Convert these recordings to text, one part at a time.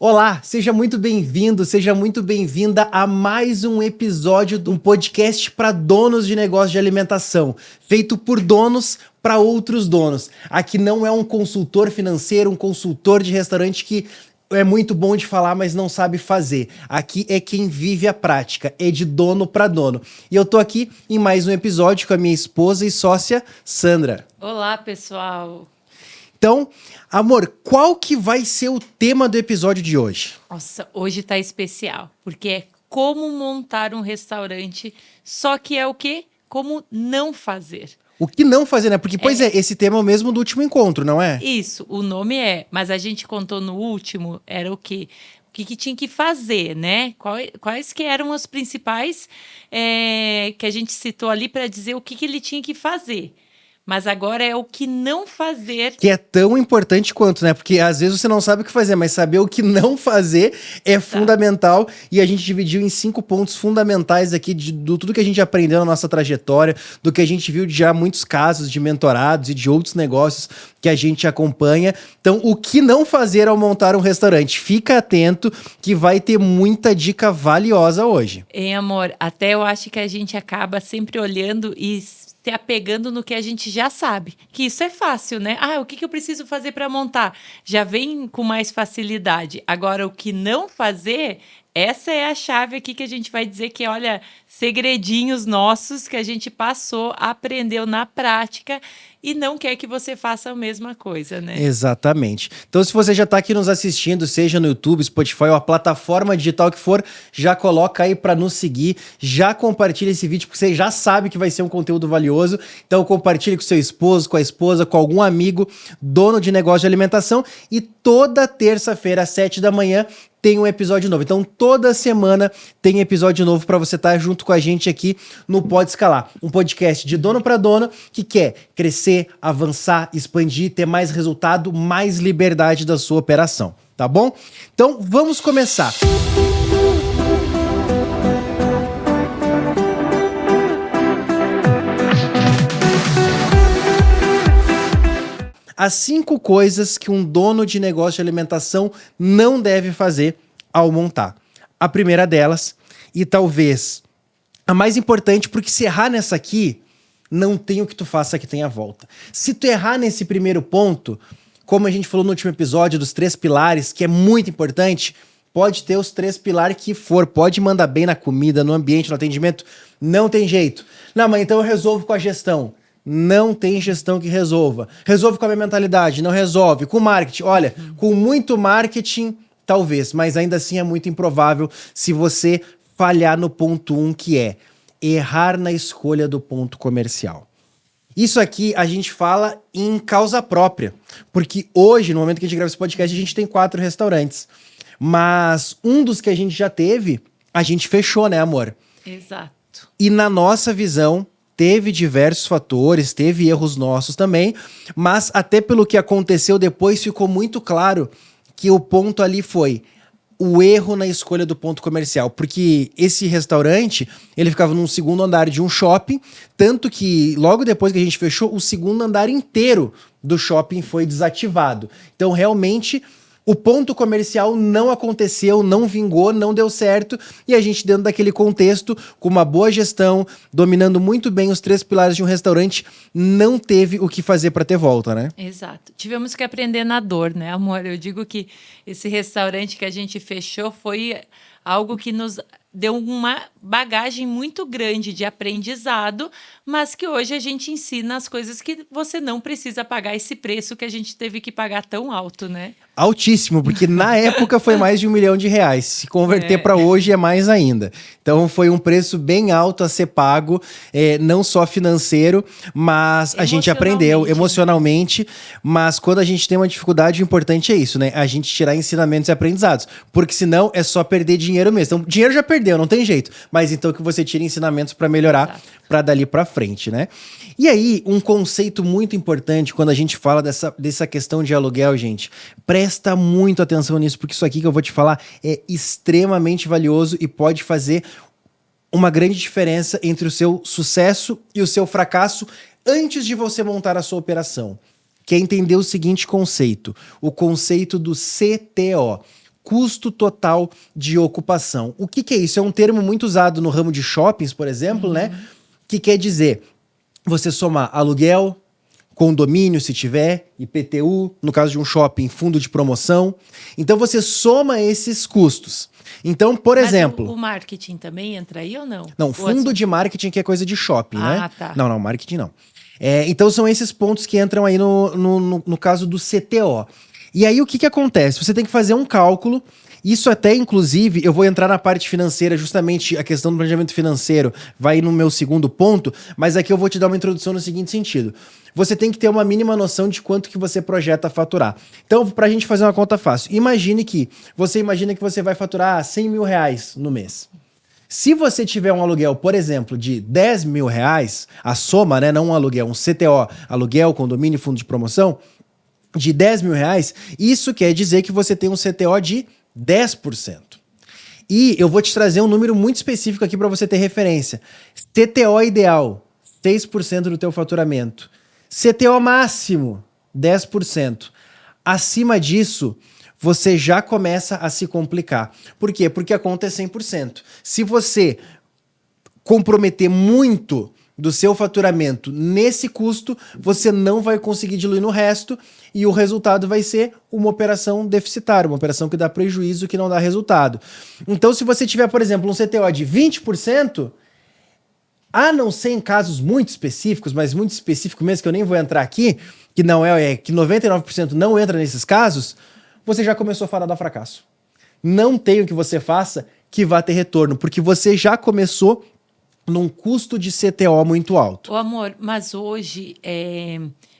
Olá, seja muito bem-vindo, seja muito bem-vinda a mais um episódio de um podcast para donos de negócio de alimentação, feito por donos para outros donos. Aqui não é um consultor financeiro, um consultor de restaurante que é muito bom de falar, mas não sabe fazer. Aqui é quem vive a prática, é de dono para dono. E eu tô aqui em mais um episódio com a minha esposa e sócia, Sandra. Olá, pessoal. Então, amor, qual que vai ser o tema do episódio de hoje? Nossa, hoje tá especial, porque é como montar um restaurante, só que é o quê? Como não fazer. O que não fazer, né? Porque, pois é, esse tema é o mesmo do último encontro, não é? Isso, o nome é, mas a gente contou no último, era o quê? O que tinha que fazer, né? Quais que eram os principais que a gente citou ali para dizer o que ele tinha que fazer. Mas agora é o que não fazer. Que é tão importante quanto, né? Porque às vezes você não sabe o que fazer, mas saber o que não fazer é fundamental. E a gente dividiu em 5 pontos fundamentais aqui do tudo que a gente aprendeu na nossa trajetória, do que a gente viu de já muitos casos de mentorados e de outros negócios que a gente acompanha. Então, o que não fazer ao montar um restaurante? Fica atento que vai ter muita dica valiosa hoje. Hein, amor? Até eu acho que a gente acaba sempre olhando e se apegando no que a gente já sabe. Que isso é fácil, né? Ah, o que eu preciso fazer para montar? Já vem com mais facilidade. Agora, o que não fazer, essa é a chave aqui que a gente vai dizer que, olha, segredinhos nossos que a gente passou, aprendeu na prática e não quer que você faça a mesma coisa, né? Exatamente. Então, se você já está aqui nos assistindo, seja no YouTube, Spotify ou a plataforma digital que for, já coloca aí para nos seguir, já compartilha esse vídeo, porque você já sabe que vai ser um conteúdo valioso. Então, compartilhe com seu esposo, com a esposa, com algum amigo, dono de negócio de alimentação. E toda terça-feira, às 7 da manhã, tem um episódio novo. Então, toda semana tem episódio novo para você estar junto com a gente aqui no Pode Escalar. Um podcast de dono para dono que quer crescer, avançar, expandir, ter mais resultado, mais liberdade da sua operação. Tá bom? Então, vamos começar. As 5 coisas que um dono de negócio de alimentação não deve fazer ao montar. A primeira delas, e talvez a mais importante, porque se errar nessa aqui, não tem o que tu faça que tenha volta. Se tu errar nesse primeiro ponto, como a gente falou no último episódio dos 3 pilares, que é muito importante, pode ter os 3 pilares que for, pode mandar bem na comida, no ambiente, no atendimento, não tem jeito. Não, mas então eu resolvo com a gestão. Não tem gestão que resolva. Resolve com a minha mentalidade, não resolve. Com marketing, olha, com muito marketing, talvez, mas ainda assim é muito improvável se você falhar no ponto 1, que é errar na escolha do ponto comercial. Isso aqui a gente fala em causa própria, porque hoje, no momento que a gente grava esse podcast, a gente tem 4 restaurantes. Mas um dos que a gente já teve, a gente fechou, né, amor? Exato. E na nossa visão, teve diversos fatores, teve erros nossos também, mas até pelo que aconteceu depois ficou muito claro que o ponto ali foi o erro na escolha do ponto comercial, porque esse restaurante, ele ficava num segundo andar de um shopping, tanto que logo depois que a gente fechou, o segundo andar inteiro do shopping foi desativado. Então, realmente, o ponto comercial não aconteceu, não vingou, não deu certo, e a gente, dentro daquele contexto, com uma boa gestão, dominando muito bem os 3 pilares de um restaurante, não teve o que fazer para ter volta, né? Exato. Tivemos que aprender na dor, né, amor? Eu digo que esse restaurante que a gente fechou foi algo que nos deu uma bagagem muito grande de aprendizado, mas que hoje a gente ensina as coisas que você não precisa pagar esse preço que a gente teve que pagar tão alto, né? Altíssimo, porque na época foi mais de R$1 milhão. Se converter para hoje é mais ainda. Então foi um preço bem alto a ser pago, não só financeiro, mas a gente aprendeu emocionalmente. Mas quando a gente tem uma dificuldade, o importante é isso, né? A gente tirar ensinamentos e aprendizados. Porque senão é só perder dinheiro mesmo. Então, dinheiro já perdeu, não tem jeito. Mas então que você tire ensinamentos para melhorar, para dali para frente, né? E aí, um conceito muito importante quando a gente fala dessa questão de aluguel, gente, presta muito atenção nisso, porque isso aqui que eu vou te falar é extremamente valioso e pode fazer uma grande diferença entre o seu sucesso e o seu fracasso antes de você montar a sua operação. Que é entender o seguinte conceito, o conceito do CTO. custo total de ocupação. O que é isso? É um termo muito usado no ramo de shoppings, por exemplo, né? Que quer dizer você somar aluguel, condomínio, se tiver, IPTU, no caso de um shopping, fundo de promoção. Então você soma esses custos. Então, por exemplo... o marketing também entra aí ou não? Não, fundo de marketing que é coisa de shopping, né? Ah, tá. Não, marketing não. Então são esses pontos que entram aí no caso do CTO. E aí o que acontece? Você tem que fazer um cálculo. Isso até, inclusive, eu vou entrar na parte financeira, justamente a questão do planejamento financeiro vai no meu segundo ponto, mas aqui eu vou te dar uma introdução no seguinte sentido. Você tem que ter uma mínima noção de quanto que você projeta faturar. Então, pra gente fazer uma conta fácil, imagina que você vai faturar 100 mil reais no mês. Se você tiver um aluguel, por exemplo, de 10 mil reais, a soma, né, não um aluguel, um CTO, aluguel, condomínio, fundo de promoção, de 10 mil reais, isso quer dizer que você tem um CTO de 10%. E eu vou te trazer um número muito específico aqui para você ter referência. CTO ideal, 6% do teu faturamento. CTO máximo, 10%. Acima disso, você já começa a se complicar. Por quê? Porque a conta é 100%. Se você comprometer muito do seu faturamento nesse custo, você não vai conseguir diluir no resto e o resultado vai ser uma operação deficitária, uma operação que dá prejuízo, que não dá resultado. Então, se você tiver, por exemplo, um CTO de 20%, a não ser em casos muito específicos, mas muito específico mesmo, que eu nem vou entrar aqui, que não que 99% não entra nesses casos, você já começou a falar do fracasso. Não tem o que você faça que vá ter retorno, porque você já começou num custo de CTO muito alto. Ô, amor, mas hoje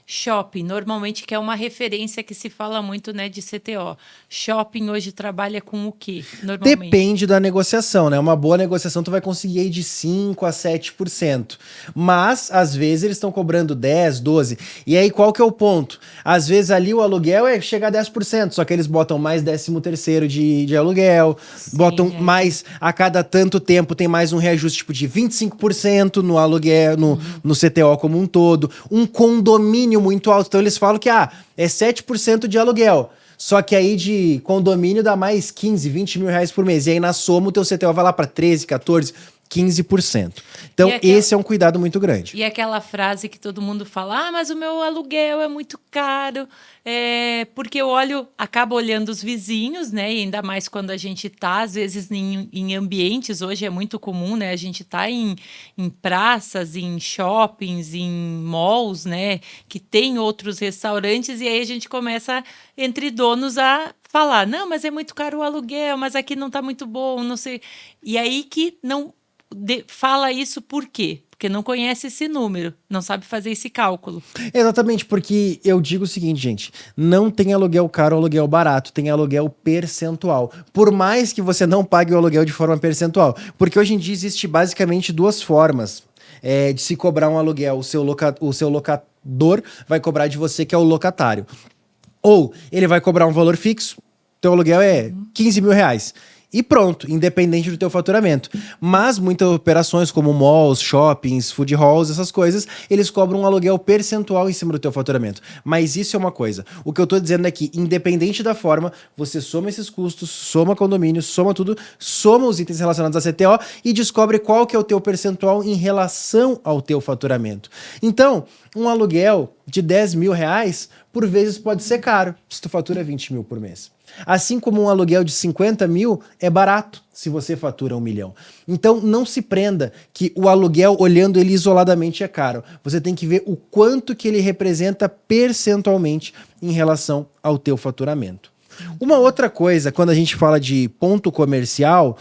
shopping, normalmente, que é uma referência que se fala muito, né, de CTO. Shopping hoje trabalha com o quê, normalmente? Depende da negociação, né? Uma boa negociação tu vai conseguir aí de 5% a 7%. Mas, às vezes, eles estão cobrando 10%, 12%. E aí, qual que é o ponto? Às vezes, ali o aluguel chega a 10%, só que eles botam mais 13º de aluguel, sim, botam mais, a cada tanto tempo tem mais um reajuste tipo de 25% no aluguel, no CTO como um todo. Um condomínio muito alto. Então eles falam que é 7% de aluguel. Só que aí de condomínio dá mais 15, 20 mil reais por mês. E aí na soma o teu CTO vai lá para 13, 14, 15%. Então esse é um cuidado muito grande. E aquela frase que todo mundo fala, mas o meu aluguel é muito caro, porque eu acabo olhando os vizinhos, né? E ainda mais quando a gente tá, às vezes, em ambientes, hoje é muito comum, né? A gente tá em praças, em shoppings, em malls, né? Que tem outros restaurantes, e aí a gente começa, entre donos, a falar, não, mas é muito caro o aluguel, mas aqui não tá muito bom, não sei. E aí que não... fala isso por quê? Porque não conhece esse número, não sabe fazer esse cálculo. Exatamente, porque eu digo o seguinte, gente, não tem aluguel caro ou aluguel barato, tem aluguel percentual. Por mais que você não pague o aluguel de forma percentual, porque hoje em dia existe basicamente duas formas de se cobrar um aluguel. O seu locador vai cobrar de você, que é o locatário. Ou ele vai cobrar um valor fixo, teu aluguel é 15 mil reais. E pronto, independente do teu faturamento. Mas muitas operações como malls, shoppings, food halls, essas coisas, eles cobram um aluguel percentual em cima do teu faturamento. Mas isso é uma coisa. O que eu tô dizendo é que, independente da forma, você soma esses custos, soma condomínio, soma tudo, soma os itens relacionados a CTO e descobre qual que é o teu percentual em relação ao teu faturamento. Então, um aluguel de 10 mil reais, por vezes pode ser caro, se tu fatura 20 mil por mês. Assim como um aluguel de 50 mil é barato se você fatura 1 milhão. Então não se prenda que o aluguel, olhando ele isoladamente, é caro. Você tem que ver o quanto que ele representa percentualmente em relação ao teu faturamento. Uma outra coisa, quando a gente fala de ponto comercial,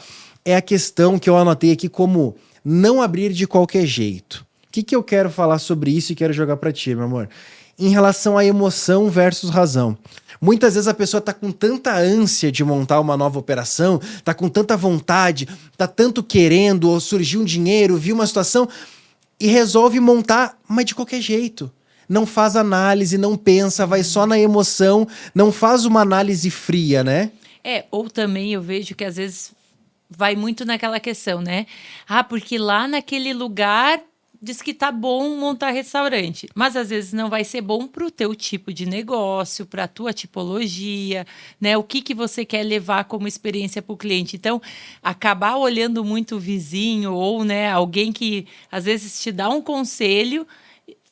é a questão que eu anotei aqui como não abrir de qualquer jeito. O que eu quero falar sobre isso e quero jogar para ti, meu amor? Em relação à emoção versus razão. Muitas vezes a pessoa tá com tanta ânsia de montar uma nova operação, tá com tanta vontade, tá tanto querendo, ou surgiu um dinheiro, viu uma situação e resolve montar, mas de qualquer jeito. Não faz análise, não pensa, vai só na emoção, não faz uma análise fria, né? Ou também eu vejo que às vezes vai muito naquela questão, né? Porque lá naquele lugar diz que tá bom montar restaurante, mas às vezes não vai ser bom para o teu tipo de negócio, para a tua tipologia, né? O que você quer levar como experiência para o cliente. Então, acabar olhando muito o vizinho ou, né, alguém que às vezes te dá um conselho,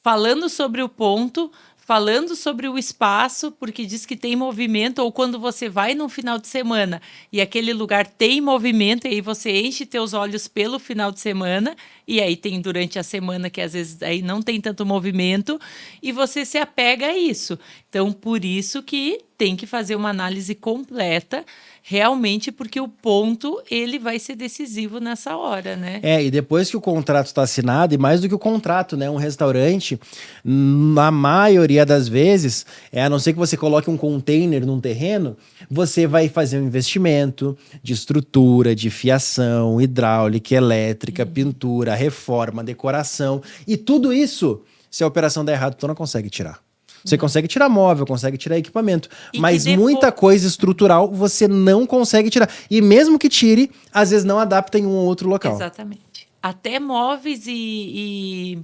falando sobre o ponto, falando sobre o espaço, porque diz que tem movimento, ou quando você vai num final de semana e aquele lugar tem movimento, e aí você enche teus olhos pelo final de semana, e aí tem durante a semana que às vezes aí não tem tanto movimento, e você se apega a isso. Então, por isso que tem que fazer uma análise completa, realmente, porque o ponto, ele vai ser decisivo nessa hora, né? E depois que o contrato está assinado, e mais do que o contrato, né? Um restaurante, na maioria das vezes, a não ser que você coloque um container num terreno, você vai fazer um investimento de estrutura, de fiação, hidráulica, elétrica, pintura, reforma, decoração. E tudo isso, se a operação der errado, tu não consegue tirar. Você consegue tirar móvel, consegue tirar equipamento, mas muita coisa estrutural você não consegue tirar. E mesmo que tire, às vezes não adapta em um ou outro local. Exatamente. Até móveis e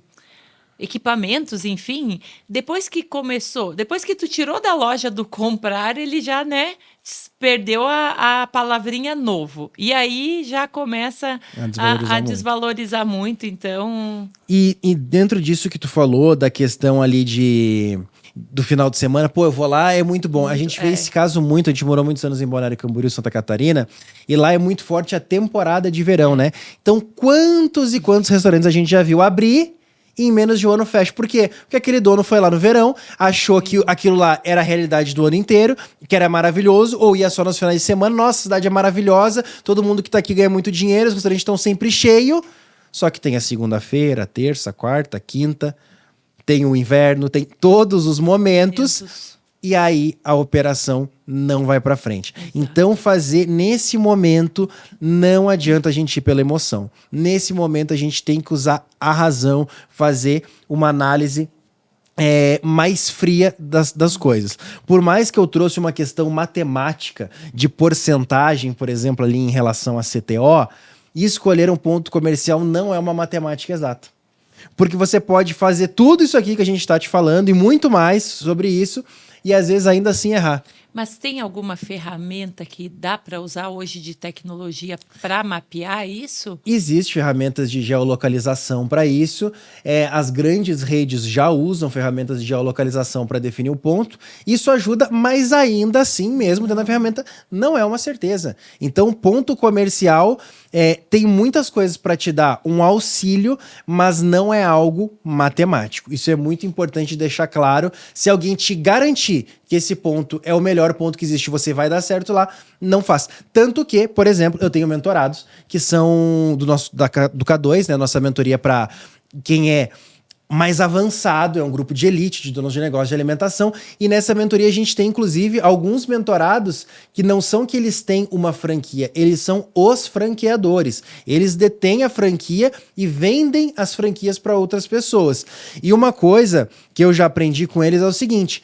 equipamentos, enfim, depois que tu tirou da loja do comprar, ele já, né, perdeu a palavrinha novo. E aí já começa a desvalorizar muito, então... E dentro disso que tu falou, da questão ali do final de semana, eu vou lá, é muito bom. A gente fez esse caso muito, a gente morou muitos anos em Balneário Camboriú, Santa Catarina, e lá é muito forte a temporada de verão, né? Então, quantos e quantos restaurantes a gente já viu abrir e em menos de um ano fecha? Por quê? Porque aquele dono foi lá no verão, achou que aquilo lá era a realidade do ano inteiro, que era maravilhoso, ou ia só nos finais de semana, nossa, a cidade é maravilhosa, todo mundo que tá aqui ganha muito dinheiro, os restaurantes estão sempre cheios, só que tem a segunda-feira, a terça, a quarta, a quinta... Tem o inverno, tem todos os momentos, e aí a operação não vai para frente. Exato. Então, fazer nesse momento, não adianta a gente ir pela emoção. Nesse momento, a gente tem que usar a razão, fazer uma análise mais fria das coisas. Por mais que eu trouxe uma questão matemática de porcentagem, por exemplo, ali em relação a CTO, escolher um ponto comercial não é uma matemática exata. Porque você pode fazer tudo isso aqui que a gente está te falando e muito mais sobre isso e às vezes ainda assim errar. Mas tem alguma ferramenta que dá para usar hoje de tecnologia para mapear isso? Existem ferramentas de geolocalização para isso. As grandes redes já usam ferramentas de geolocalização para definir o ponto. Isso ajuda, mas ainda assim, mesmo tendo a ferramenta, não é uma certeza. Então, ponto comercial tem muitas coisas para te dar um auxílio, mas não é algo matemático. Isso é muito importante deixar claro. Se alguém te garantir que esse ponto é o melhor ponto que existe, você vai dar certo lá, não faz. Tanto que, por exemplo, eu tenho mentorados que são do K2, né? Nossa mentoria para quem é mais avançado, é um grupo de elite, de donos de negócio de alimentação, e nessa mentoria a gente tem, inclusive, alguns mentorados que não são que eles têm uma franquia, eles são os franqueadores. Eles detêm a franquia e vendem as franquias para outras pessoas. E uma coisa que eu já aprendi com eles é o seguinte: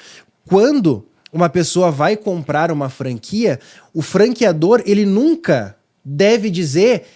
quando uma pessoa vai comprar uma franquia, o franqueador, ele nunca deve dizer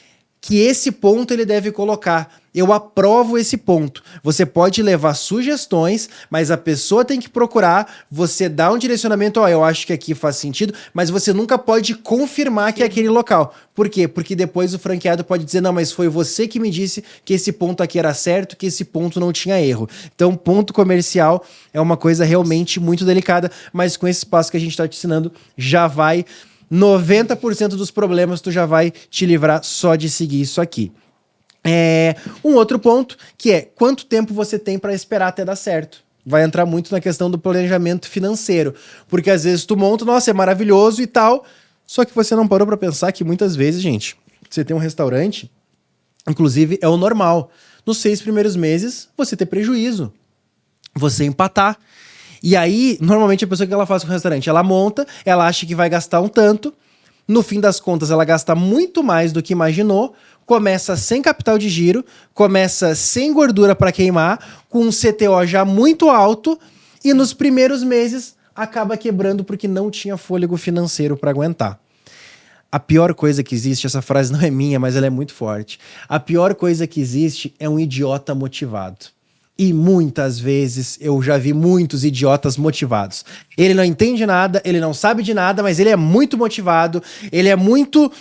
que esse ponto ele deve colocar. Eu aprovo esse ponto. Você pode levar sugestões, mas a pessoa tem que procurar, você dá um direcionamento, eu acho que aqui faz sentido, mas você nunca pode confirmar que é aquele local. Por quê? Porque depois o franqueado pode dizer, não, mas foi você que me disse que esse ponto aqui era certo, que esse ponto não tinha erro. Então, ponto comercial é uma coisa realmente muito delicada, mas com esse passo que a gente está te ensinando, já vai 90% dos problemas tu já vai te livrar só de seguir isso aqui. Um outro ponto que é quanto tempo você tem para esperar até dar certo. Vai entrar muito na questão do planejamento financeiro, porque às vezes tu monta, nossa, é maravilhoso e tal, só que você não parou para pensar que muitas vezes, gente, você tem um restaurante, inclusive é o normal, nos 6 primeiros meses você ter prejuízo, você empatar. E aí, normalmente a pessoa que ela faz com o restaurante, ela monta, ela acha que vai gastar um tanto, no fim das contas ela gasta muito mais do que imaginou, começa sem capital de giro, começa sem gordura para queimar, com um CTO já muito alto e nos primeiros meses acaba quebrando porque não tinha fôlego financeiro para aguentar. A pior coisa que existe, essa frase não é minha, mas ela é muito forte. A pior coisa que existe é um idiota motivado. E muitas vezes eu já vi muitos idiotas motivados. Ele não entende nada, ele não sabe de nada, mas ele é muito motivado, ele é muito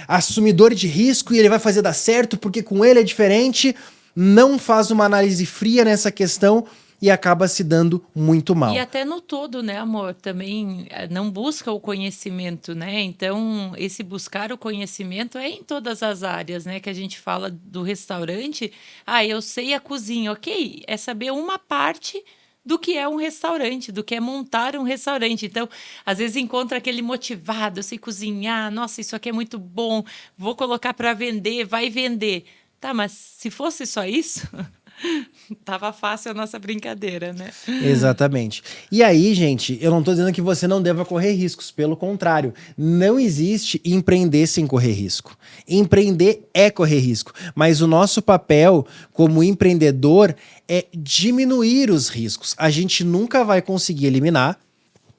assumidor de risco e ele vai fazer dar certo porque com ele é diferente. Não faz uma análise fria nessa questão e acaba se dando muito mal. E até no todo, né, amor? Também não busca o conhecimento, né? Então, esse buscar o conhecimento é em todas as áreas, né? Que a gente fala do restaurante. Ah, eu sei a cozinha, ok? É saber uma parte do que é um restaurante, do que é montar um restaurante. Então, às vezes encontra aquele motivado, eu sei cozinhar, nossa, isso aqui é muito bom, vou colocar para vender, vai vender. Tá, mas se fosse só isso... Tava fácil a nossa brincadeira, né? Exatamente. E aí, gente, eu não tô dizendo que você não deva correr riscos, pelo contrário, não existe empreender sem correr risco. Empreender é correr risco, mas o nosso papel como empreendedor é diminuir os riscos. A gente nunca vai conseguir eliminar.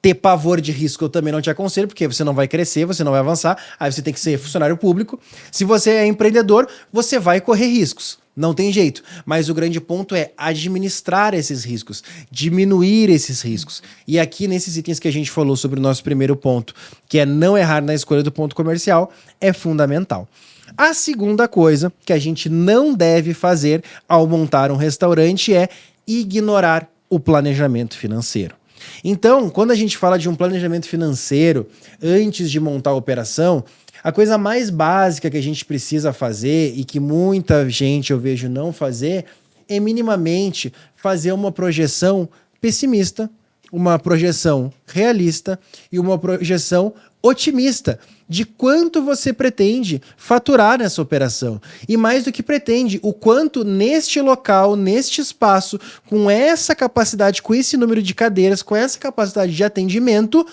Ter pavor de risco eu também não te aconselho, porque você não vai crescer, você não vai avançar, aí você tem que ser funcionário público. Se você é empreendedor, você vai correr riscos. Não tem jeito. Mas o grande ponto é administrar esses riscos, diminuir esses riscos. E aqui, nesses itens que a gente falou sobre o nosso primeiro ponto, que é não errar na escolha do ponto comercial, é fundamental. A segunda coisa que a gente não deve fazer ao montar um restaurante é ignorar o planejamento financeiro. Então, quando a gente fala de um planejamento financeiro antes de montar a operação, a coisa mais básica que a gente precisa fazer e que muita gente eu vejo não fazer é minimamente fazer uma projeção pessimista, uma projeção realista e uma projeção otimista de quanto você pretende faturar nessa operação. E mais do que pretende, o quanto neste local, neste espaço, com essa capacidade, com esse número de cadeiras, com essa capacidade de atendimento,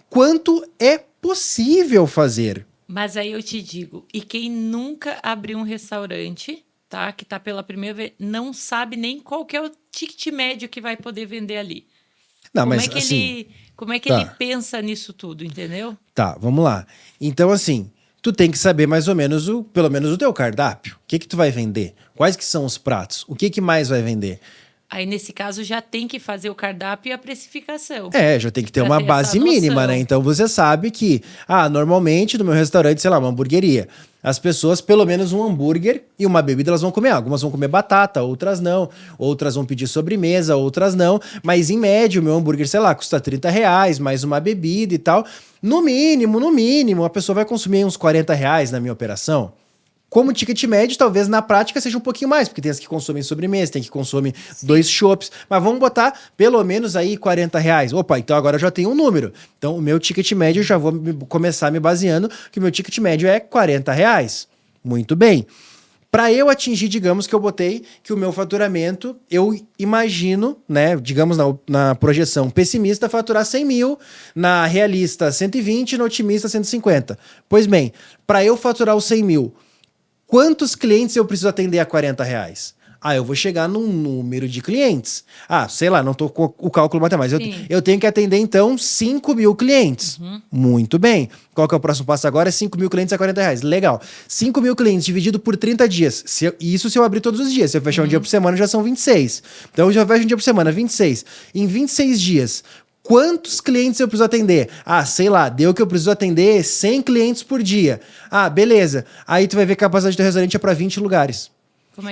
quanto é possível fazer. Mas aí eu te digo, e quem nunca abriu um restaurante, tá? Que tá pela primeira vez, não sabe nem qual que é o ticket médio que vai poder vender ali. Não, Como mas é que assim, como é que tá. ele pensa nisso tudo, entendeu? Tá, vamos lá. Então, assim, tu tem que saber mais ou menos, pelo menos o teu cardápio. O que que tu vai vender? Quais que são os pratos? O que que mais vai vender? Aí, nesse caso, já tem que fazer o cardápio e a precificação. Já tem que ter Pra uma ter base essa mínima, noção. né? Então você sabe que, normalmente no meu restaurante, sei lá, uma hamburgueria, as pessoas, pelo menos um hambúrguer e uma bebida, elas vão comer. Algumas vão comer batata, outras não. Outras vão pedir sobremesa, outras não. Mas em média, o meu hambúrguer, sei lá, custa R$30, mais uma bebida e tal. No mínimo, a pessoa vai consumir uns R$40 na minha operação. Como ticket médio, talvez na prática seja um pouquinho mais, porque tem as que consomem sobremesa, tem que consomem 2 chopps, mas vamos botar pelo menos aí R$40. Opa, então agora eu já tenho um número. Então o meu ticket médio, eu já vou começar me baseando que o meu ticket médio é R$40. Muito bem. Para eu atingir, digamos que eu botei que o meu faturamento, eu imagino, né, digamos na projeção pessimista, faturar 100 mil, na realista 120, na otimista 150. Pois bem, para eu faturar os 100 mil, quantos clientes eu preciso atender a R$40? Eu vou chegar num número de clientes. Sei lá, não tô com o cálculo matemático. Eu tenho que atender, então, 5 mil clientes. Muito bem. Qual que é o próximo passo agora? 5 mil clientes a R$40. Legal. 5 mil clientes dividido por 30 dias. Isso se eu abrir todos os dias. Se eu fechar um dia por semana, já são 26. Então, eu já fecho um dia por semana, 26. Em 26 dias... Quantos clientes eu preciso atender? Sei lá, deu que eu preciso atender 100 clientes por dia. Beleza. Aí tu vai ver que a capacidade do teu restaurante é para 20 lugares.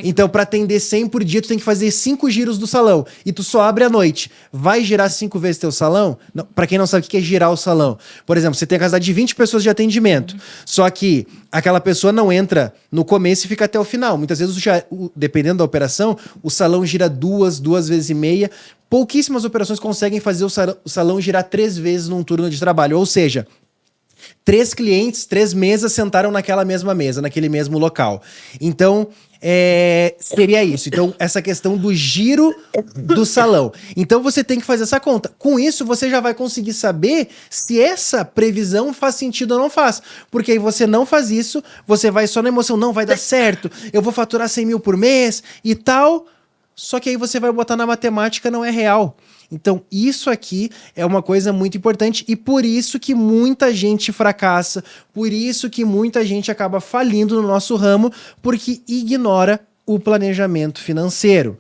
Então, para atender 100 por dia, tu tem que fazer 5 giros do salão. E tu só abre à noite. Vai girar 5 vezes teu salão? Para quem não sabe o que é girar o salão. Por exemplo, você tem a capacidade de 20 pessoas de atendimento. Só que aquela pessoa não entra no começo e fica até o final. Muitas vezes, dependendo da operação, o salão gira 2 vezes e meia. Pouquíssimas operações conseguem fazer o salão girar 3 vezes num turno de trabalho. Ou seja, 3 clientes, 3 mesas sentaram naquela mesma mesa, naquele mesmo local. Então, seria isso. Então, essa questão do giro do salão. Então, você tem que fazer essa conta. Com isso, você já vai conseguir saber se essa previsão faz sentido ou não faz. Porque aí você não faz isso, você vai só na emoção, não, vai dar certo, eu vou faturar 100 mil por mês e tal... Só que aí você vai botar na matemática, não é real. Então, isso aqui é uma coisa muito importante e por isso que muita gente fracassa, por isso que muita gente acaba falindo no nosso ramo, porque ignora o planejamento financeiro.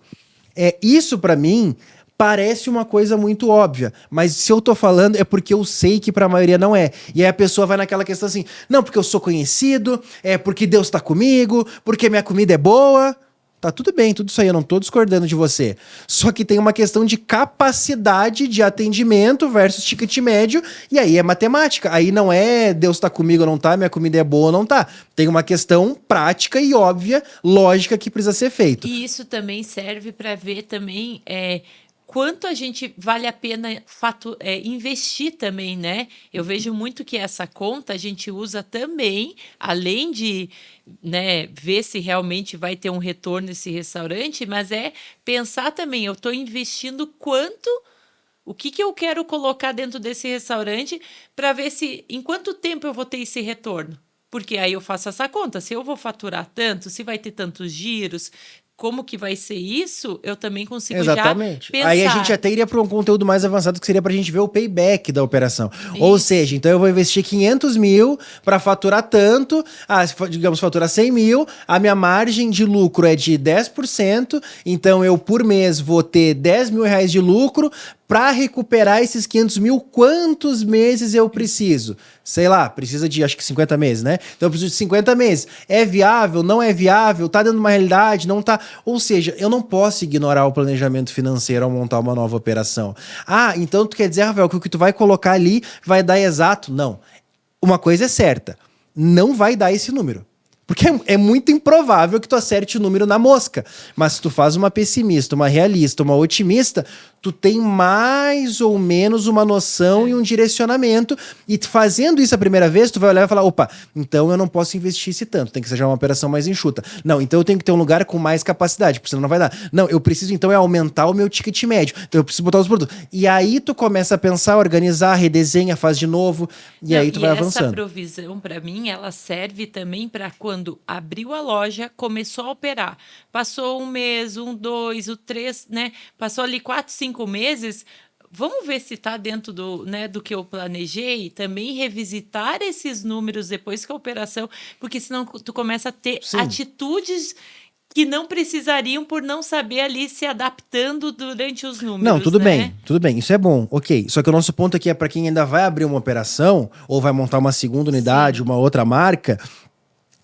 Isso para mim parece uma coisa muito óbvia, mas se eu tô falando é porque eu sei que pra maioria não é. E aí a pessoa vai naquela questão assim: "Não, porque eu sou conhecido, é porque Deus tá comigo, porque minha comida é boa". Tá tudo bem, tudo isso aí, eu não tô discordando de você. Só que tem uma questão de capacidade de atendimento versus ticket médio, e aí é matemática. Aí não é Deus tá comigo ou não tá, minha comida é boa ou não tá. Tem uma questão prática e óbvia, lógica que precisa ser feito. E isso também serve para ver também quanto a gente vale a pena investir também, né? Eu vejo muito que essa conta a gente usa também, além de, né, ver se realmente vai ter um retorno esse restaurante, mas é pensar também, eu estou investindo quanto, o que que eu quero colocar dentro desse restaurante para ver se em quanto tempo eu vou ter esse retorno. Porque aí eu faço essa conta, se eu vou faturar tanto, se vai ter tantos giros, como que vai ser isso, eu também consigo já Exatamente. pensar. Aí a gente até iria para um conteúdo mais avançado que seria para a gente ver o payback da operação. Isso. Ou seja, então eu vou investir 500 mil para faturar tanto, digamos, faturar 100 mil, a minha margem de lucro é de 10%, então eu por mês vou ter 10 mil reais de lucro. Para recuperar esses 500 mil, quantos meses eu preciso? Sei lá, precisa de acho que 50 meses, né? Então eu preciso de 50 meses. É viável? Não é viável? Tá dando uma realidade? Não tá? Ou seja, eu não posso ignorar o planejamento financeiro ao montar uma nova operação. Ah, então tu quer dizer, Rafael, que o que tu vai colocar ali vai dar exato? Não. Uma coisa é certa, não vai dar esse número. Porque é muito improvável que tu acerte o número na mosca. Mas se tu faz uma pessimista, uma realista, uma otimista, tu tem mais ou menos uma noção e um direcionamento. E fazendo isso a primeira vez, tu vai olhar e falar, opa, então eu não posso investir esse tanto. Tem que ser já uma operação mais enxuta. Não, então eu tenho que ter um lugar com mais capacidade, porque senão não vai dar. Não, eu preciso então aumentar o meu ticket médio. Então eu preciso botar os produtos. E aí tu começa a pensar, organizar, redesenha, faz de novo. E aí tu vai avançando. Essa provisão, para mim, ela serve também para quando abriu a loja, começou a operar. Passou um mês, dois, três, né? Passou ali 4, 5 meses. Vamos ver se está dentro do que eu planejei. Também revisitar esses números depois que a operação, porque senão tu começa a ter atitudes que não precisariam por não saber ali se adaptando durante os números. Não, tudo bem, isso é bom, ok. Só que o nosso ponto aqui é para quem ainda vai abrir uma operação ou vai montar uma segunda unidade, uma outra marca.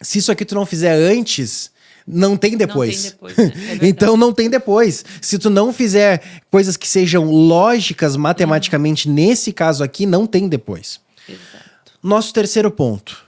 Se isso aqui tu não fizer antes, não tem depois. Não tem depois, né? Então não tem depois. Se tu não fizer coisas que sejam lógicas matematicamente, nesse caso aqui, não tem depois. Exato. Nosso terceiro ponto,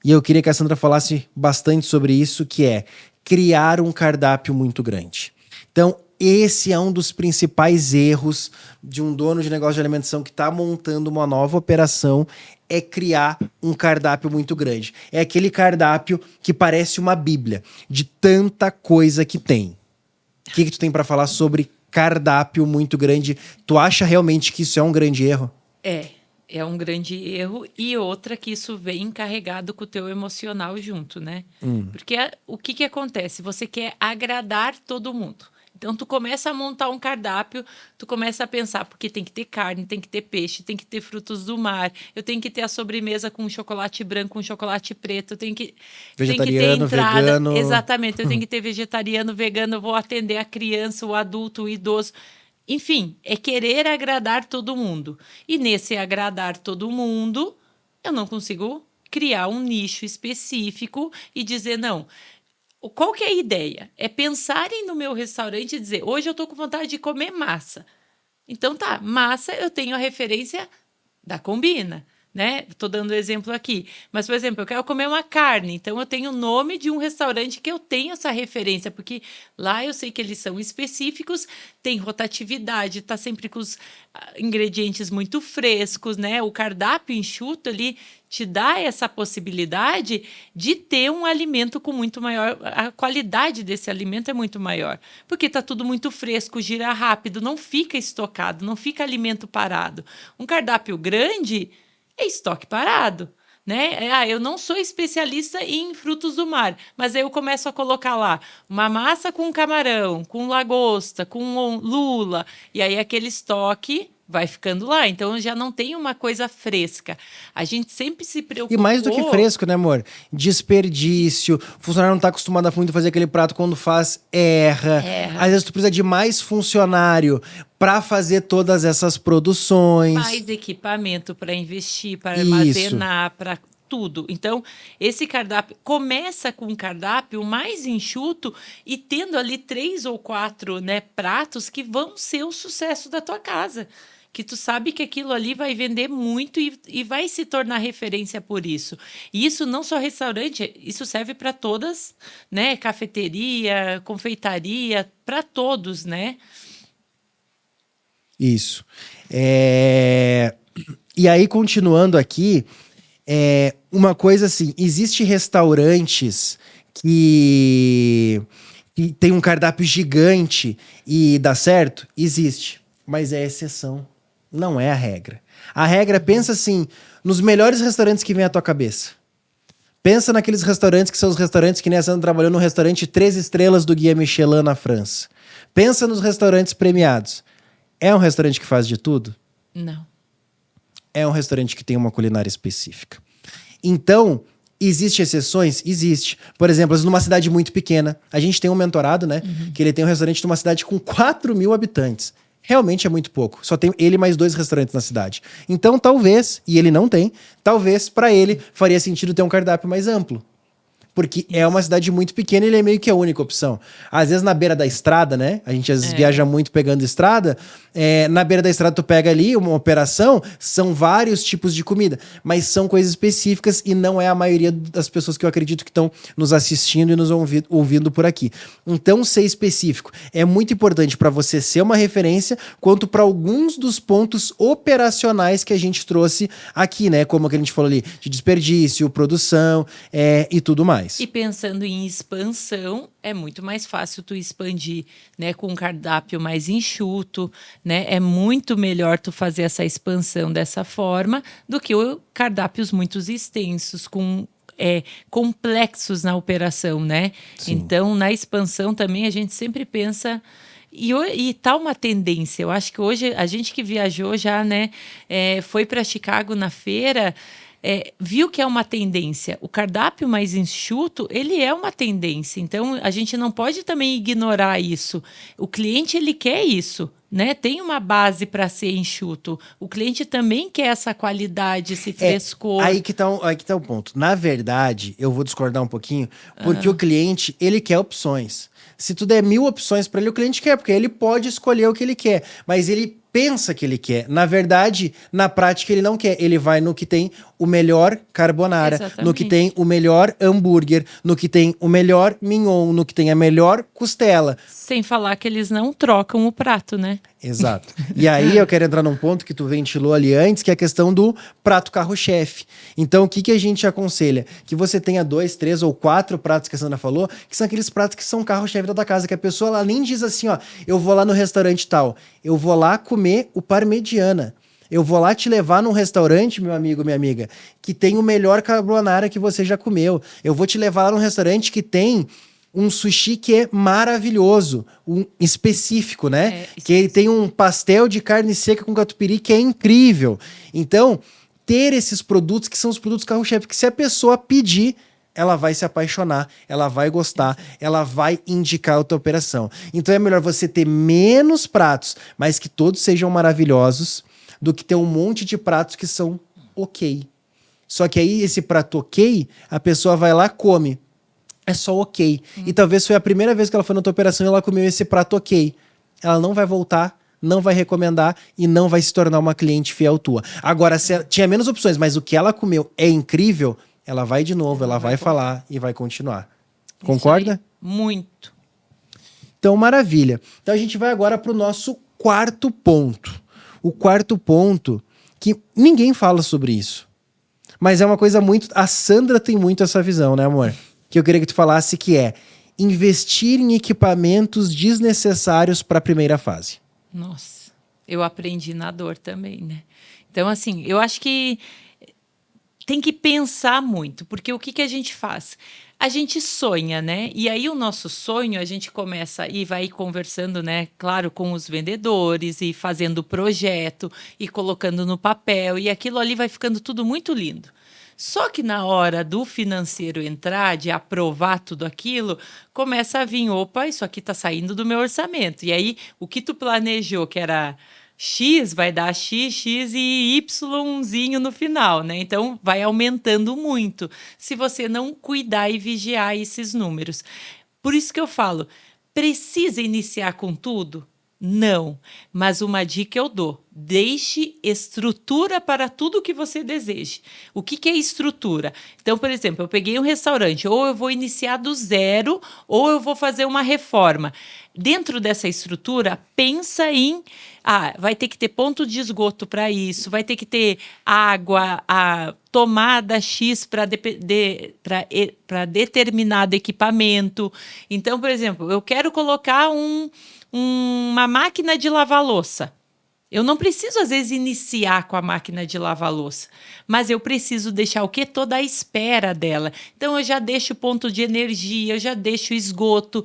e eu queria que a Sandra falasse bastante sobre isso, que é criar um cardápio muito grande. Então, esse é um dos principais erros de um dono de negócio de alimentação que está montando uma nova operação, é criar um cardápio muito grande. É aquele cardápio que parece uma bíblia, de tanta coisa que tem. O que tu tem para falar sobre cardápio muito grande? Tu acha realmente que isso é um grande erro? É um grande erro. E outra que isso vem carregado com o teu emocional junto, né? Porque o que acontece? Você quer agradar todo mundo. Então, tu começa a montar um cardápio, tu começa a pensar, porque tem que ter carne, tem que ter peixe, tem que ter frutos do mar, eu tenho que ter a sobremesa com chocolate branco, com chocolate preto, eu tenho que Vegetariano, tem que ter entrada. vegano. Exatamente, eu tenho que ter vegetariano, vegano, eu vou atender a criança, o adulto, o idoso. Enfim, é querer agradar todo mundo. E nesse agradar todo mundo, eu não consigo criar um nicho específico e dizer, não... Qual que é a ideia? É pensarem no meu restaurante e dizer, hoje eu estou com vontade de comer massa. Então tá, massa eu tenho a referência da Combina, né? Estou dando exemplo aqui. Mas, por exemplo, eu quero comer uma carne, então eu tenho o nome de um restaurante que eu tenho essa referência, porque lá eu sei que eles são específicos, tem rotatividade, está sempre com os ingredientes muito frescos, né? O cardápio enxuto ali te dá essa possibilidade de ter um alimento com muito maior... A qualidade desse alimento é muito maior, porque está tudo muito fresco, gira rápido, não fica estocado, não fica alimento parado. Um cardápio grande é estoque parado. né? Eu não sou especialista em frutos do mar, mas aí eu começo a colocar lá uma massa com camarão, com lagosta, com lula, e aí aquele estoque vai ficando lá. Então já não tem uma coisa fresca. A gente sempre se E preocupou. mais do que fresco, né, amor? Desperdício. O funcionário não tá acostumado a muito fazer aquele prato, quando faz, erra. Às vezes tu precisa de mais funcionário para fazer todas essas produções. Mais equipamento para investir, para Isso. armazenar, para tudo. Então, esse cardápio começa com um cardápio mais enxuto e tendo ali 3 ou 4, né, pratos que vão ser o sucesso da tua casa. Que tu sabe que aquilo ali vai vender muito e vai se tornar referência por isso. E isso não só restaurante, isso serve para todas, né? Cafeteria, confeitaria, para todos, né? Isso. E aí, continuando aqui, uma coisa assim, existe restaurantes que tem um cardápio gigante e dá certo? Existe, mas é exceção, não é a regra. A regra, pensa assim, nos melhores restaurantes que vem à tua cabeça. Pensa naqueles restaurantes que são os restaurantes que nem a Sandra trabalhou no restaurante 3 estrelas do Guia Michelin na França. Pensa nos restaurantes premiados. É um restaurante que faz de tudo? Não. É um restaurante que tem uma culinária específica. Então, existem exceções? Existe. Por exemplo, numa cidade muito pequena, a gente tem um mentorado, né? Que ele tem um restaurante numa cidade com 4.000 habitantes. Realmente é muito pouco. Só tem ele mais 2 restaurantes na cidade. Então, talvez, e ele não tem, talvez para ele faria sentido ter um cardápio mais amplo. Porque é uma cidade muito pequena e ele é meio que a única opção. Às vezes na beira da estrada, né? A gente às vezes viaja muito pegando estrada. Na beira da estrada tu pega ali uma operação, são vários tipos de comida. Mas são coisas específicas e não é a maioria das pessoas que eu acredito que estão nos assistindo e nos ouvindo por aqui. Então, ser específico é muito importante para você ser uma referência, quanto para alguns dos pontos operacionais que a gente trouxe aqui, né? Como que a gente falou ali, de desperdício, produção e tudo mais. E pensando em expansão, é muito mais fácil tu expandir, né, com um cardápio mais enxuto, né? É muito melhor tu fazer essa expansão dessa forma do que cardápios muito extensos, com complexos na operação, né? Sim. Então, na expansão também a gente sempre pensa. E tá uma tendência. Eu acho que hoje a gente que viajou já, né, foi para Chicago na feira. Viu que é uma tendência. O cardápio mais enxuto, ele é uma tendência. Então, a gente não pode também ignorar isso. O cliente, ele quer isso, né? Tem uma base para ser enxuto. O cliente também quer essa qualidade, esse frescor. Aí que tá o ponto. Na verdade, eu vou discordar um pouquinho, porque o cliente, ele quer opções. Se tu der 1.000 opções para ele, o cliente quer, porque ele pode escolher o que ele quer. Mas ele pensa que ele quer. Na verdade, na prática, ele não quer. Ele vai no que tem o melhor carbonara, Exatamente. no que tem o melhor hambúrguer, no que tem o melhor mignon, no que tem a melhor costela. Sem falar que eles não trocam o prato, né? Exato. E aí eu quero entrar num ponto que tu ventilou ali antes, que é a questão do prato carro-chefe. Então, o que a gente aconselha? Que você tenha 2, 3 ou 4 pratos que a Sandra falou, que são aqueles pratos que são carro-chefe da tua casa, que a pessoa ela nem diz assim, ó, eu vou lá no restaurante tal, eu vou lá comer o parmegiana. Eu vou lá te levar num restaurante, meu amigo, minha amiga, que tem o melhor carbonara que você já comeu. Eu vou te levar lá num restaurante que tem um sushi que é maravilhoso, um específico, né? Que ele tem um pastel de carne seca com catupiry que é incrível. Então, ter esses produtos que são os produtos carro-chefe, que se a pessoa pedir, ela vai se apaixonar, ela vai gostar, ela vai indicar a tua operação. Então é melhor você ter menos pratos, mas que todos sejam maravilhosos, do que ter um monte de pratos que são ok. Só que aí esse prato ok, a pessoa vai lá, come. É só ok. E talvez foi a primeira vez que ela foi na tua operação e ela comeu esse prato ok. Ela não vai voltar, não vai recomendar e não vai se tornar uma cliente fiel tua. Agora, se ela tinha menos opções, mas o que ela comeu é incrível, ela vai de novo, ela vai falar e vai continuar. Concorda? Isso aí, muito. Então, maravilha. Então, a gente vai agora para o nosso quarto ponto. O quarto ponto, que ninguém fala sobre isso. Mas é uma coisa muito... A Sandra tem muito essa visão, né, amor? Que eu queria que tu falasse, que é investir em equipamentos desnecessários para a primeira fase. Nossa, eu aprendi na dor também, né? Então, assim, eu acho que tem que pensar muito, porque o que, que a gente faz? A gente sonha, né? E aí o nosso sonho, a gente começa e vai conversando, né? Claro, com os vendedores e fazendo o projeto e colocando no papel e aquilo ali vai ficando tudo muito lindo. Só que na hora do financeiro entrar, de aprovar tudo aquilo, começa a vir, opa, isso aqui está saindo do meu orçamento. E aí, o que tu planejou, que era X, vai dar X, X e Yzinho no final, né? Então, vai aumentando muito, se você não cuidar e vigiar esses números. Por isso que eu falo, precisa iniciar com tudo? Não, mas uma dica eu dou: deixe estrutura para tudo que você deseje. O que, que é estrutura? Então, por exemplo, eu peguei um restaurante, ou eu vou iniciar do zero, ou eu vou fazer uma reforma. Dentro dessa estrutura, pensa em vai ter que ter ponto de esgoto para isso, vai ter que ter água, a tomada X para determinado equipamento. Então, por exemplo, eu quero colocar uma máquina de lavar louça. Eu não preciso, às vezes, iniciar com a máquina de lavar louça, mas eu preciso deixar o quê? Toda a espera dela. Então, eu já deixo o ponto de energia, eu já deixo o esgoto,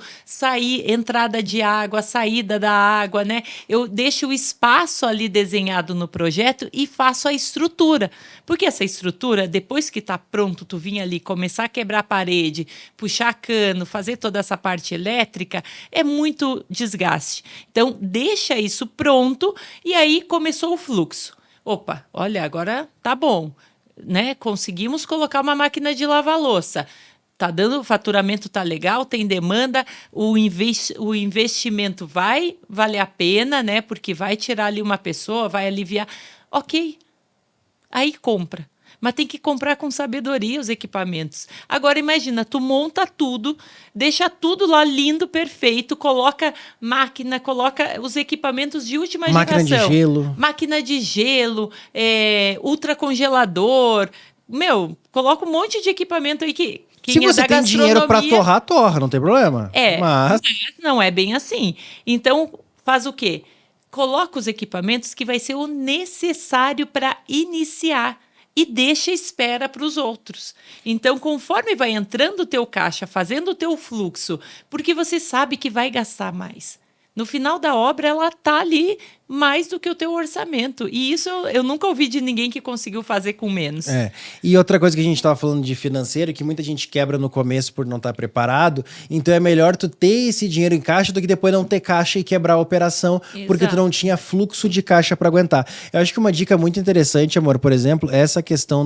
entrada de água, saída da água, né? Eu deixo o espaço ali desenhado no projeto e faço a estrutura. Porque essa estrutura, depois que está pronto, tu vir ali, começar a quebrar a parede, puxar cano, fazer toda essa parte elétrica, é muito desgaste. Então, deixa isso pronto. E aí começou o fluxo. Opa, olha, agora tá bom, né? Conseguimos colocar uma máquina de lavar louça. Tá dando, o faturamento tá legal, tem demanda, o investimento vai valer a pena, né? Porque vai tirar ali uma pessoa, vai aliviar. Ok, aí compra. Mas tem que comprar com sabedoria os equipamentos. Agora imagina, tu monta tudo, deixa tudo lá lindo, perfeito, coloca máquina, coloca os equipamentos de última Máquina geração. de gelo. Máquina de gelo, ultracongelador. Meu, coloca um monte de equipamento aí que Se você tem dinheiro para torrar, torra, não tem problema. Mas não é bem assim. Então, faz o quê? Coloca os equipamentos que vai ser o necessário para iniciar. E deixa espera para os outros. Então, conforme vai entrando o teu caixa, fazendo o teu fluxo, porque você sabe que vai gastar mais. No final da obra, ela está ali mais do que o teu orçamento. E isso eu nunca ouvi de ninguém que conseguiu fazer com menos. E outra coisa que a gente estava falando de financeiro, que muita gente quebra no começo por não estar preparado. Então é melhor tu ter esse dinheiro em caixa do que depois não ter caixa e quebrar a operação. Exato. Porque tu não tinha fluxo de caixa para aguentar. Eu acho que uma dica muito interessante, amor, por exemplo, é essa questão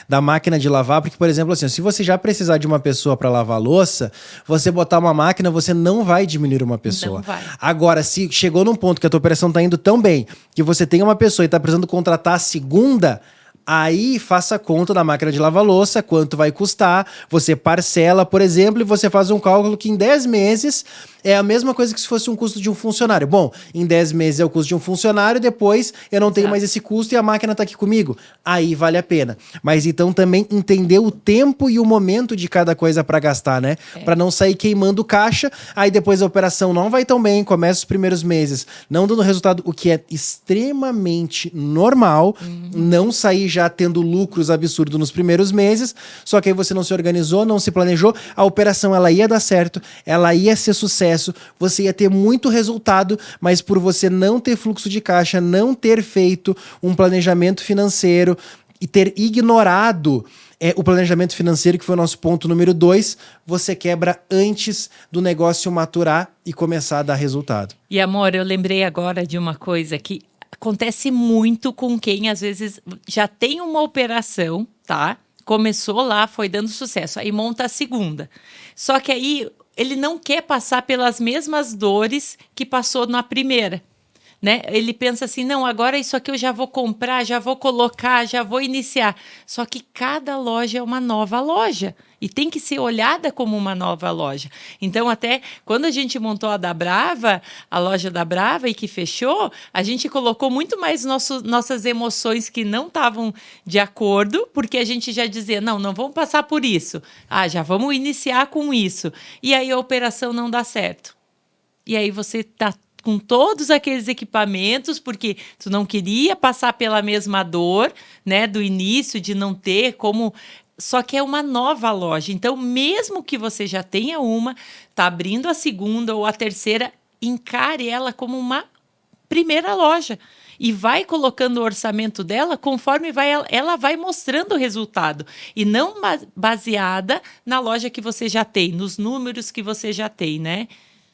da máquina de lavar. Porque, por exemplo, assim, se você já precisar de uma pessoa para lavar a louça, você botar uma máquina, você não vai diminuir uma pessoa. Não vai. Agora, se chegou num ponto que a tua operação tá indo tão bem que você tem uma pessoa e tá precisando contratar a segunda, aí faça a conta da máquina de lavar louça, quanto vai custar, você parcela, por exemplo, e você faz um cálculo que em 10 meses é a mesma coisa que se fosse um custo de um funcionário. Bom, em 10 meses é o custo de um funcionário, depois eu não tenho mais esse custo e a máquina tá aqui comigo. Aí vale a pena. Mas então também entender o tempo e o momento de cada coisa para gastar, né? Para não sair queimando caixa, aí depois a operação não vai tão bem, começa os primeiros meses não dando resultado, o que é extremamente normal, não sair já tendo lucros absurdos nos primeiros meses, só que aí você não se organizou, não se planejou, a operação ela ia dar certo, ela ia ser sucesso, você ia ter muito resultado, mas por você não ter fluxo de caixa, não ter feito um planejamento financeiro e ter ignorado o planejamento financeiro, que foi o nosso ponto número 2, você quebra antes do negócio maturar e começar a dar resultado. E amor, eu lembrei agora de uma coisa que acontece muito com quem às vezes já tem uma operação, tá? Começou lá, foi dando sucesso, aí monta a segunda. Só que aí ele não quer passar pelas mesmas dores que passou na primeira, né? Ele pensa assim, não, agora isso aqui eu já vou comprar, já vou colocar, já vou iniciar. Só que cada loja é uma nova loja e tem que ser olhada como uma nova loja. Então, até quando a gente montou a loja da Brava e que fechou, a gente colocou muito mais nossas emoções que não estavam de acordo, porque a gente já dizia, não vamos passar por isso. Já vamos iniciar com isso. E aí a operação não dá certo. E aí você está com todos aqueles equipamentos, porque tu não queria passar pela mesma dor, né, do início, de não ter como... Só que é uma nova loja. Então, mesmo que você já tenha uma, tá abrindo a segunda ou a terceira, encare ela como uma primeira loja. E vai colocando o orçamento dela conforme ela vai mostrando o resultado. E não baseada na loja que você já tem, nos números que você já tem, né?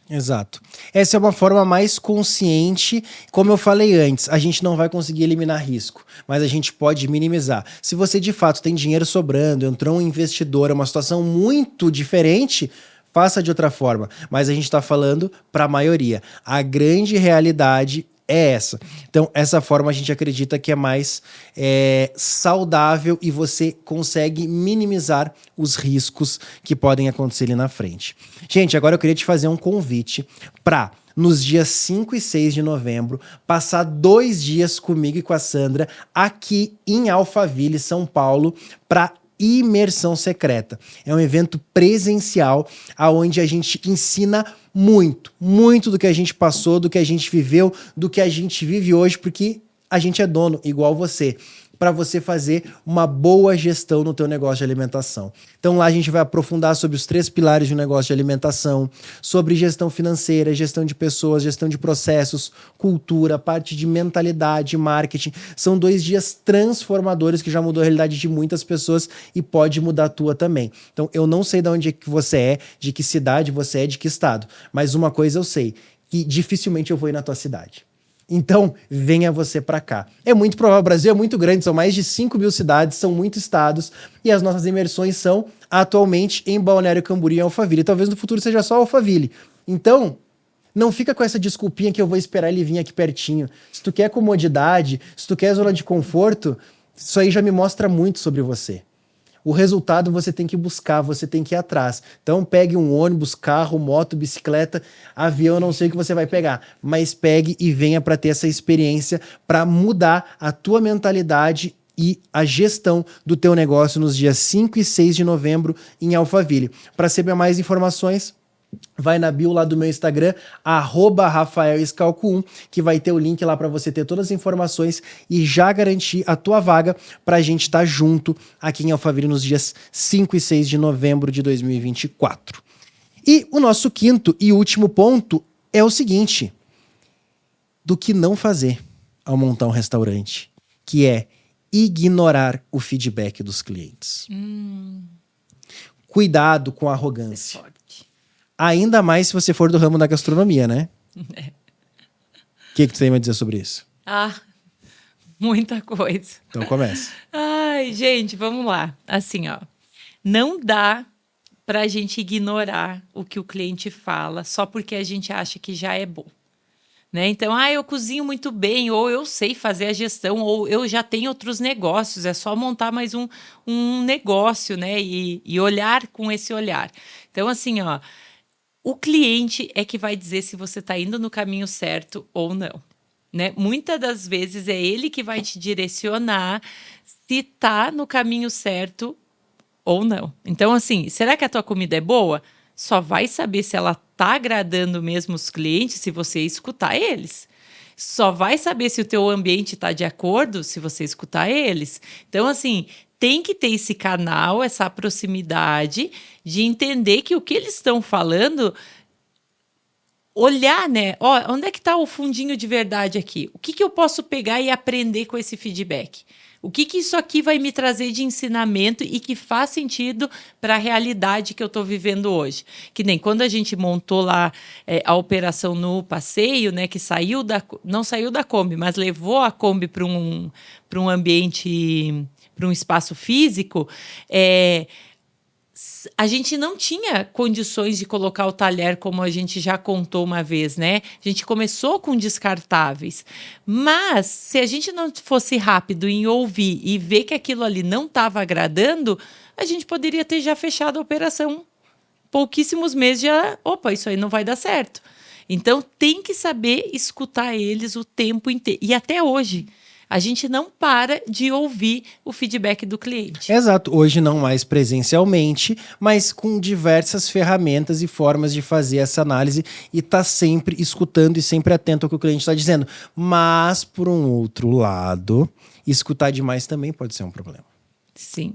Exato. Essa é uma forma mais consciente. Como eu falei antes, a gente não vai conseguir eliminar risco, mas a gente pode minimizar. Se você de fato tem dinheiro sobrando, entrou um investidor, é uma situação muito diferente, faça de outra forma. Mas a gente está falando para a maioria. A grande realidade é essa. Então, essa forma a gente acredita que é mais saudável e você consegue minimizar os riscos que podem acontecer ali na frente. Gente, agora eu queria te fazer um convite para, nos dias 5 e 6 de novembro, passar 2 dias comigo e com a Sandra aqui em Alphaville, São Paulo, para Imersão Secreta. É um evento presencial onde a gente ensina muito do que a gente passou, do que a gente viveu, do que a gente vive hoje, porque a gente é dono, igual você, para você fazer uma boa gestão no teu negócio de alimentação. Então lá a gente vai aprofundar sobre os 3 pilares de um negócio de alimentação, sobre gestão financeira, gestão de pessoas, gestão de processos, cultura, parte de mentalidade, marketing. São 2 dias transformadores que já mudou a realidade de muitas pessoas e pode mudar a tua também. Então eu não sei de onde é que você é, de que cidade você é, de que estado, mas uma coisa eu sei, que dificilmente eu vou ir na tua cidade. Então, venha você para cá. É muito provável, o Brasil é muito grande, são mais de 5.000 cidades, são muitos estados, e as nossas imersões são atualmente em Balneário Camboriú e Alphaville. Talvez no futuro seja só Alphaville. Então, não fica com essa desculpinha que eu vou esperar ele vir aqui pertinho. Se tu quer comodidade, se tu quer zona de conforto, isso aí já me mostra muito sobre você. O resultado você tem que buscar, você tem que ir atrás. Então pegue um ônibus, carro, moto, bicicleta, avião, não sei o que você vai pegar, mas pegue e venha para ter essa experiência, para mudar a tua mentalidade e a gestão do teu negócio nos dias 5 e 6 de novembro em Alphaville. Para saber mais informações, vai na bio lá do meu Instagram, @RafaelScalco1, que vai ter o link lá para você ter todas as informações e já garantir a tua vaga para a gente estar junto aqui em Alphaville nos dias 5 e 6 de novembro de 2024. E o nosso quinto e último ponto é o seguinte: do que não fazer ao montar um restaurante, que é ignorar o feedback dos clientes. Cuidado com a arrogância. Ainda mais se você for do ramo da gastronomia, né? O que tu tem a dizer sobre isso? Muita coisa. Então começa. Ai, gente, vamos lá. Assim, ó. Não dá pra gente ignorar o que o cliente fala só porque a gente acha que já é bom. Né? Então, eu cozinho muito bem, ou eu sei fazer a gestão, ou eu já tenho outros negócios, é só montar mais um negócio, né? E olhar com esse olhar. Então, assim, ó. O cliente é que vai dizer se você está indo no caminho certo ou não, né? Muitas das vezes é ele que vai te direcionar se está no caminho certo ou não. Então, assim, será que a tua comida é boa? Só vai saber se ela está agradando mesmo os clientes se você escutar eles. Só vai saber se o teu ambiente está de acordo se você escutar eles. Então, assim, tem que ter esse canal, essa proximidade de entender que o que eles estão falando, olhar, né? Onde é que está o fundinho de verdade aqui? O que eu posso pegar e aprender com esse feedback? O que isso aqui vai me trazer de ensinamento e que faz sentido para a realidade que eu estou vivendo hoje? Que nem quando a gente montou lá a operação no passeio, né? Que não saiu da Kombi, mas levou a Kombi para um ambiente, para um espaço físico, a gente não tinha condições de colocar o talher, como a gente já contou uma vez, né? A gente começou com descartáveis. Mas, se a gente não fosse rápido em ouvir e ver que aquilo ali não estava agradando, a gente poderia ter já fechado a operação. Pouquíssimos meses já... Opa, isso aí não vai dar certo. Então, tem que saber escutar eles o tempo inteiro. E até hoje... A gente não para de ouvir o feedback do cliente. Exato, hoje não mais presencialmente, mas com diversas ferramentas e formas de fazer essa análise e tá sempre escutando e sempre atento ao que o cliente está dizendo. Mas, por um outro lado, escutar demais também pode ser um problema. Sim.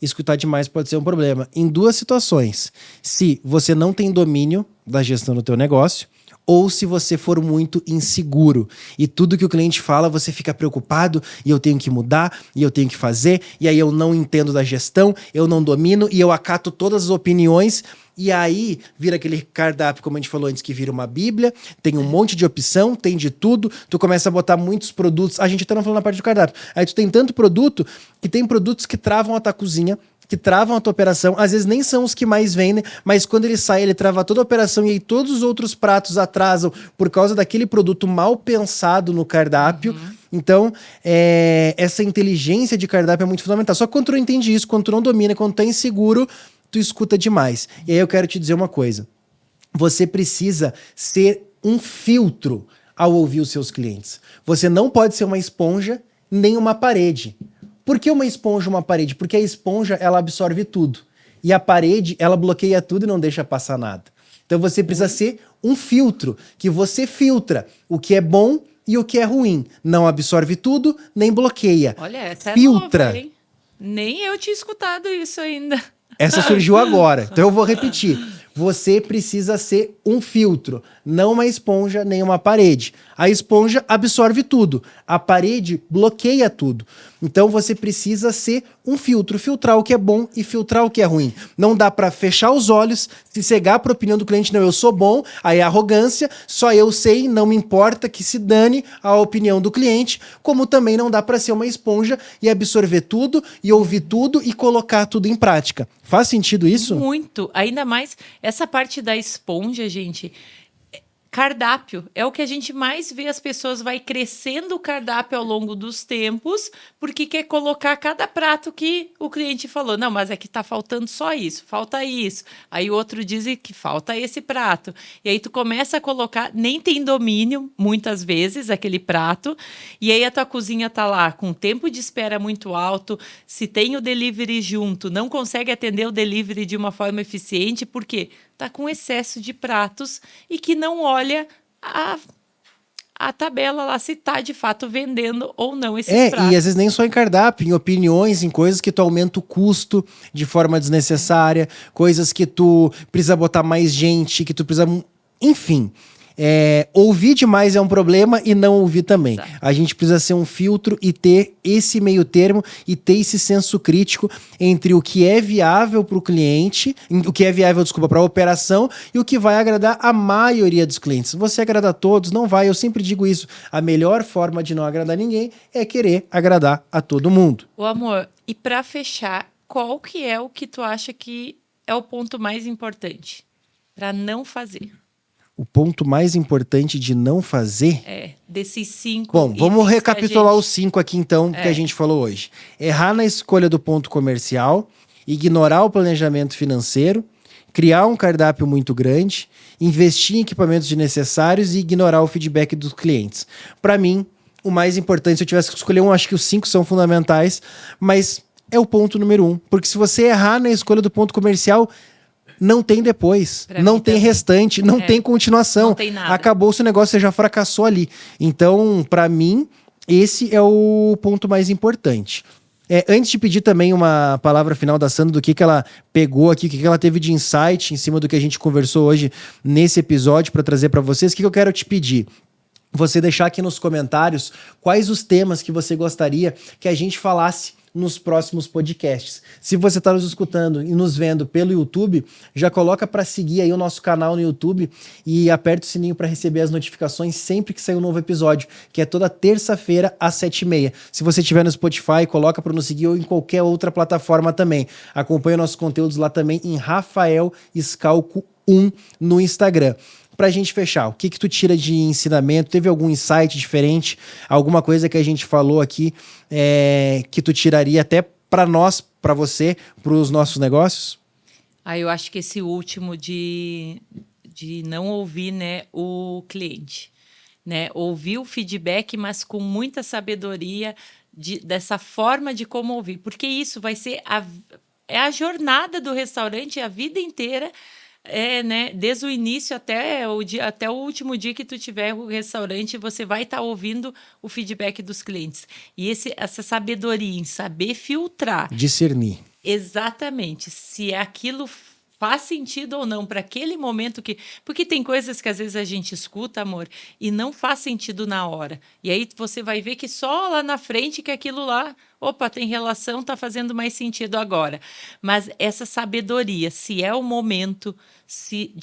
Escutar demais pode ser um problema em duas situações. Se você não tem domínio da gestão do teu negócio, ou se você for muito inseguro e tudo que o cliente fala você fica preocupado e eu tenho que mudar e eu tenho que fazer e aí eu não entendo da gestão, eu não domino e eu acato todas as opiniões e aí vira aquele cardápio, como a gente falou antes, que vira uma bíblia, tem um monte de opção, tem de tudo, tu começa a botar muitos produtos, a gente tá não falando na parte do cardápio, aí tu tem tanto produto que tem produtos que travam a tua cozinha, que travam a tua operação, às vezes nem são os que mais vendem, mas quando ele sai, ele trava toda a operação e aí todos os outros pratos atrasam por causa daquele produto mal pensado no cardápio. Então, essa inteligência de cardápio é muito fundamental. Só que quando tu não entende isso, quando tu não domina, quando tu tá inseguro, tu escuta demais. E aí eu quero te dizer uma coisa. Você precisa ser um filtro ao ouvir os seus clientes. Você não pode ser uma esponja nem uma parede. Por que uma esponja uma parede? Porque a esponja, ela absorve tudo. E a parede, ela bloqueia tudo e não deixa passar nada. Então você precisa ser um filtro, que você filtra o que é bom e o que é ruim. Não absorve tudo, nem bloqueia. Olha, essa filtra. É nova, hein? Nem eu tinha escutado isso ainda. Essa surgiu agora, então eu vou repetir. Você precisa ser um filtro, não uma esponja nem uma parede. A esponja absorve tudo, a parede bloqueia tudo. Então você precisa ser um filtro, filtrar o que é bom e filtrar o que é ruim. Não dá pra fechar os olhos, se cegar pra opinião do cliente, não, eu sou bom, aí é arrogância, só eu sei, não me importa que se dane a opinião do cliente, como também não dá pra ser uma esponja e absorver tudo e ouvir tudo e colocar tudo em prática. Faz sentido isso? Muito. Ainda mais essa parte da esponja, gente. Cardápio é o que a gente mais vê, as pessoas vai crescendo o cardápio ao longo dos tempos, porque quer colocar cada prato que o cliente falou. Não, mas é que tá faltando só isso, falta isso. Aí o outro diz que falta esse prato. E aí tu começa a colocar, nem tem domínio, muitas vezes, aquele prato. E aí a tua cozinha tá lá com tempo de espera muito alto. Se tem o delivery junto, não consegue atender o delivery de uma forma eficiente, por quê? Tá com excesso de pratos e que não olha a tabela lá se tá de fato vendendo ou não esses pratos. E às vezes nem só em cardápio, em opiniões, em coisas que tu aumenta o custo de forma desnecessária, coisas que tu precisa botar mais gente, que tu precisa... Enfim... ouvir demais é um problema e não ouvir também. Exato. A gente precisa ser um filtro e ter esse meio termo e ter esse senso crítico entre o que é viável para o cliente, o que é viável, desculpa, para a operação e o que vai agradar a maioria dos clientes. Você agrada a todos, não vai. Eu sempre digo isso. A melhor forma de não agradar ninguém é querer agradar a todo mundo. O amor, e para fechar, qual que é o que tu acha que é o ponto mais importante para não fazer? O ponto mais importante de não fazer... desses 5. Bom, vamos recapitular os 5 aqui então que a gente falou hoje. Errar na escolha do ponto comercial, ignorar o planejamento financeiro, criar um cardápio muito grande, investir em equipamentos desnecessários e ignorar o feedback dos clientes. Para mim, o mais importante, se eu tivesse que escolher um, acho que os 5 são fundamentais, mas é o ponto número 1. Porque se você errar na escolha do ponto comercial... não tem depois, pra não tem também. Restante, não tem continuação. Não tem nada. Acabou o seu negócio, você já fracassou ali. Então, para mim, esse é o ponto mais importante. Antes de pedir também uma palavra final da Sandra, do que ela pegou aqui, o que ela teve de insight em cima do que a gente conversou hoje nesse episódio para trazer para vocês, o que eu quero te pedir? Você deixar aqui nos comentários quais os temas que você gostaria que a gente falasse nos próximos podcasts. Se você está nos escutando e nos vendo pelo YouTube, já coloca para seguir aí o nosso canal no YouTube e aperta o sininho para receber as notificações sempre que sair um novo episódio, que é toda terça-feira às 7h30. Se você estiver no Spotify, coloca para nos seguir ou em qualquer outra plataforma também. Acompanhe nossos conteúdos lá também em Rafael Scalco 1 no Instagram. Pra gente fechar, o que tu tira de ensinamento? Teve algum insight diferente? Alguma coisa que a gente falou aqui que tu tiraria até pra nós, pra você, pros nossos negócios? Eu acho que esse último de não ouvir, né, o cliente. né? Ouvir o feedback, mas com muita sabedoria dessa forma de como ouvir, porque isso vai ser a jornada do restaurante a vida inteira. Né? Desde o início até o último dia que tu tiver o restaurante, você vai estar ouvindo o feedback dos clientes. E essa sabedoria em saber filtrar. Discernir. Exatamente. Se aquilo faz sentido ou não para aquele momento porque tem coisas que às vezes a gente escuta, amor, e não faz sentido na hora. E aí você vai ver que só lá na frente que aquilo lá, opa, tem relação, tá fazendo mais sentido agora. Mas essa sabedoria, se é o momento, se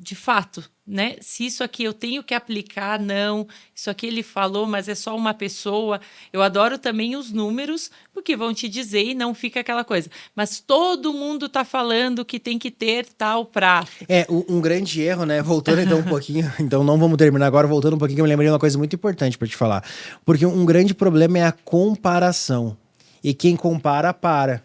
de fato, né? Se isso aqui eu tenho que aplicar, não. Isso aqui ele falou, mas é só uma pessoa. Eu adoro também os números, porque vão te dizer e não fica aquela coisa. Mas todo mundo está falando que tem que ter tal prato. Um grande erro, né? Voltando então um pouquinho, então não vamos terminar agora, voltando um pouquinho, eu me lembrei de uma coisa muito importante para te falar. Porque um grande problema é a comparação. E quem compara, para.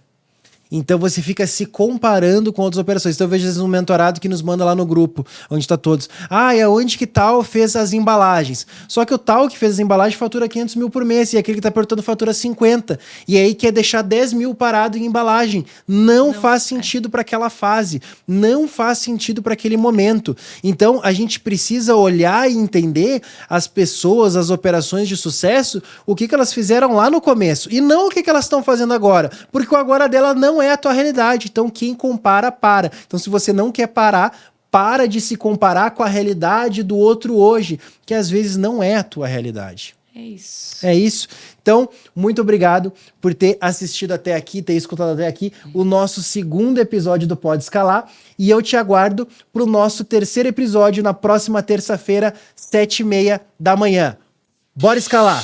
Então você fica se comparando com outras operações. Então eu vejo às vezes um mentorado que nos manda lá no grupo, onde tá todos. É onde que tal fez as embalagens. Só que o tal que fez as embalagens fatura 500 mil por mês, e aquele que tá perguntando fatura 50. E aí quer deixar 10 mil parado em embalagem. Não faz sentido para aquela fase. Não faz sentido para aquele momento. Então a gente precisa olhar e entender as pessoas, as operações de sucesso, o que elas fizeram lá no começo. E não o que elas estão fazendo agora. Porque o agora dela não é a tua realidade. Então quem compara, para. Então se você não quer parar, para de se comparar com a realidade do outro hoje, que às vezes não é a tua realidade. É isso. É isso. Então, muito obrigado por ter assistido até aqui, ter escutado até aqui o nosso segundo episódio do Pode Escalar, e eu te aguardo para o nosso terceiro episódio na próxima terça-feira, 7h30 da manhã. Bora escalar!